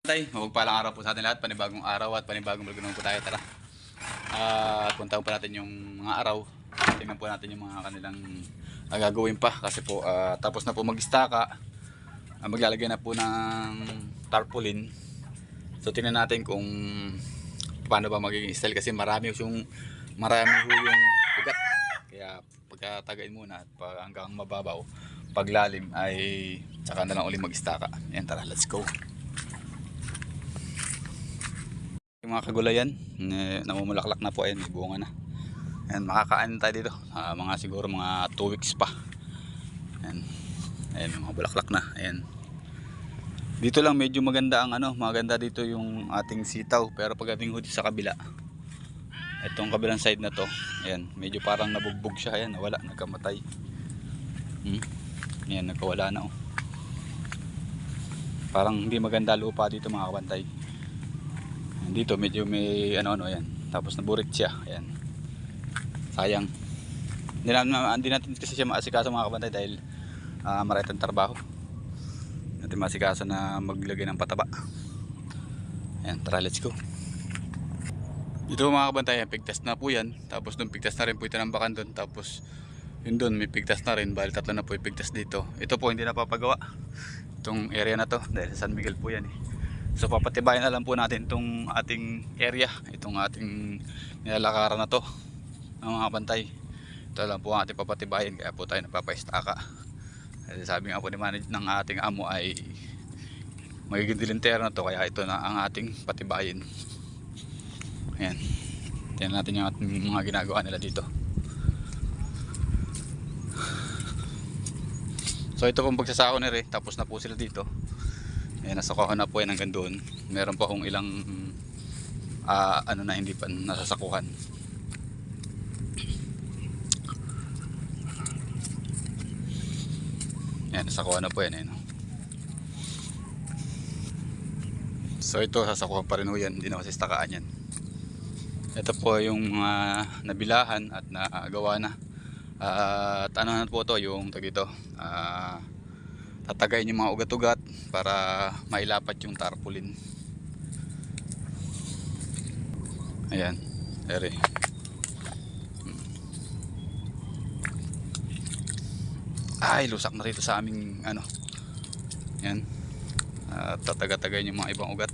Mapagpalang araw po sa atin lahat, panibagong araw at panibagong vlog naman po tayo. Tara. Puntahan po natin yung mga araw. Tingnan po natin yung mga kanilang gagawin pa kasi po tapos na po mag-istaka. Maglalagay na po ng tarpaulin. So tingnan natin kung paano ba magiging style kasi marami ho yung ugat. Kaya pagkatagain muna at hanggang mababaw, paglalim ay saka na lang ulit mag-istaka. Yan, tara, let's go. Yung mga kagulayan, namumulaklak na po, ayan, may bunga na. Ayan, makakain tayo dito, siguro mga 2 weeks pa. Ayan, ayan, mga bulaklak na. Ayan. Dito lang medyo maganda maganda dito yung ating sitaw, pero pagdating ho sa kabila, itong kabilang side na to, ayan, medyo parang nabugbog siya, ayan, nawala, nagkamatay. Ayan, nagkawala na. Parang hindi maganda lupa dito, mga kabantay. Dito medyo may yan. Tapos naburit siya. Ayan. Sayang. Hindi natin kasi siya maasikaso, mga kabantay, dahil marami tayong trabaho. Natin maasikaso na maglagay ng pataba. Ayan, tara, let's go. Dito, mga kabantay, pigtas na po yan. Tapos doon pigtas na rin po ito ng bakan doon. Tapos yun doon may pigtas na rin. Bali 3 na po yung pigtas dito. Ito po hindi napapagawa. Itong area na to dahil sa San Miguel po yan eh. So papatibayan na lang po natin itong ating area, itong ating nilalakaran na to, mga kabantay. Ito lang po ang ating papatibayan, kaya po tayo napapaistaka. Kasi sabi nga po ng ating amo ay magiging dilintero na to, kaya ito na ang ating patibayin. Ayan, tingnan natin yung ating mga ginagawa nila dito. So ito pong pagsasako na rin, tapos na po sila dito. Ayan, nasakuhan na po yan hanggang doon. Meron pa akong ilang na hindi pa nasasakuhan. Ayan, nasakuhan na po yan. Ayan. So ito, sasakuhan pa rin po yan. Hindi na masistakaan yan. Ito po yung nabilahan at nagawa na. At ano na po ito, yung dito. Tatagayin yung mga ugat-ugat para mailapat yung tarpaulin. Ayan, ere. Ay, lusak na rito sa aming Ayan. Tataga-tagayin yung mga ibang ugat.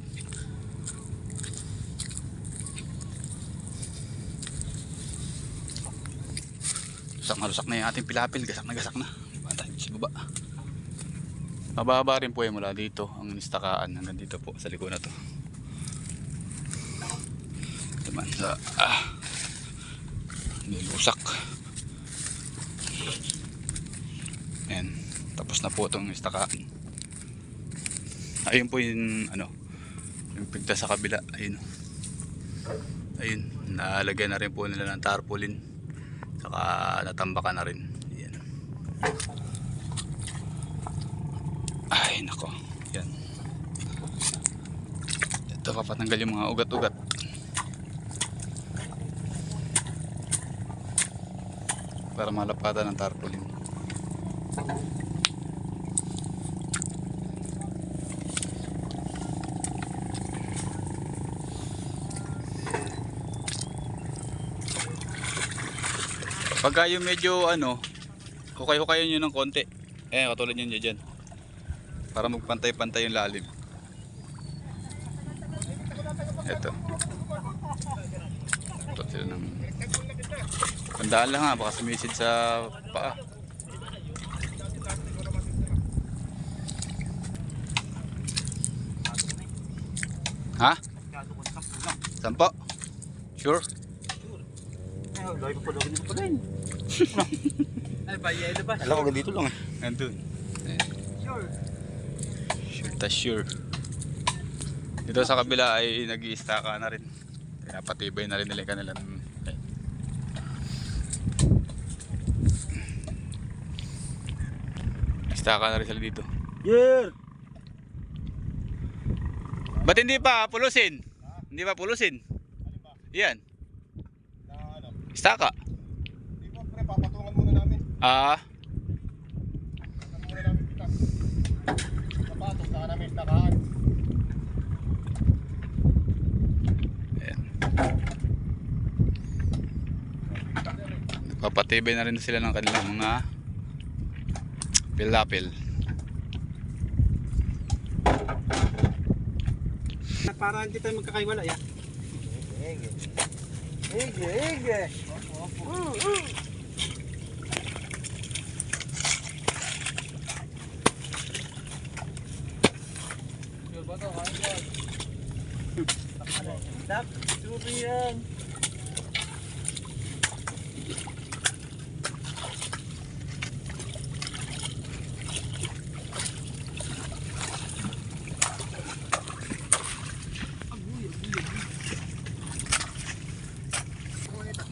Lusak na yung ating pilapil. Gasak na. Bantay sa baba. Mababa rin po yung mula dito ang nistakaan hanggang dito po sa likod na to. Naman sa nilusak. Ayan, tapos na po itong nistakaan. Ayun po yung yung pigtas sa kabila. Ayun, nalagyan na rin po nila ng tarpaulin, saka natambakan na rin. Ayan. Ay nako, yan. Ito, papatanggal yung mga ugat-ugat para malapatan ng tarpaulin. Pagka yung medyo hukay-hukayan nyo ng konti, katulad nyo dyan, para magpantay-pantay yung lalim. Ito sila ng tandaan lang baka sumisid sa paa. Ha? 10? Sure? Alam ko dito lang nandun. Sure. Dito sa kabila ay nag-i-istaka na rin. Kaya patibay na rin nila kanilang istaka na rin sila dito. Ba't hindi pa pulusin? Hindi pa pulusin? Yan. Istaka. Hindi po, pre, papatungan muna namin. Papatungan muna namin pitas. Sapatos na namin istakaan. Papatibay na rin sila ng kanilang mga pilapil. Para hindi tayo magkakaiwala yan. Ege. Tap, tubi yan.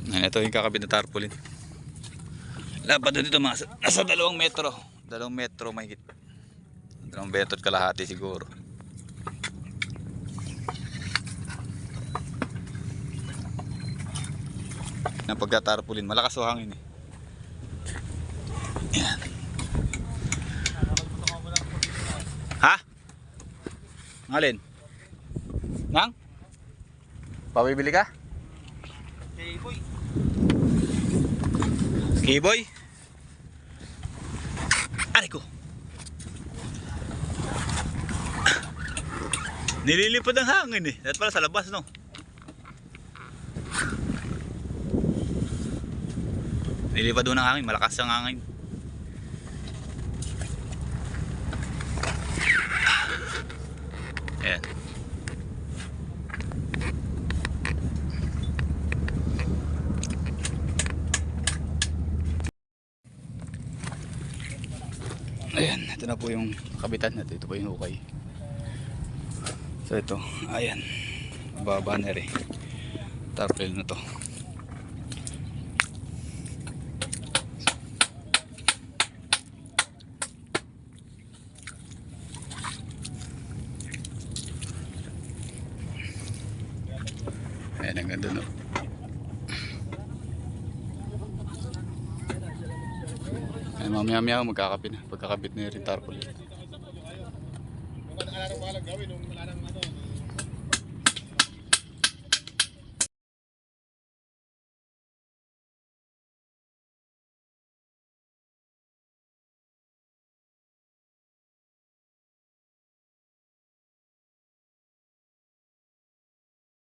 Yan, ito yung kakabit na tarpaulin. Lapad na dito mga nasa 2 metro. 2 metro mahigit. 2 metro at kalahati siguro. Ng pagkatarpaulin, malakas ang hangin eh. Yan. Ha? Ngalin? Nang? Pabibili ka? Hey boy. Kiboy? Aray ko. Nililipad ang hangin eh. Dapat pala sa labas, no? Nililipad doon ang hangin. Malakas ang hangin. Ayan. Ayan, ito na po yung kabitan natin. Ito po yung hukay. So ito, ayan. Baba na rin. Tarpaulin na to. Ayan, ang ganda no. Ayan, mamaya magkakabit na. Pagkakabit na rin tarpaulin. Nung wala nang gawin, nung wala nang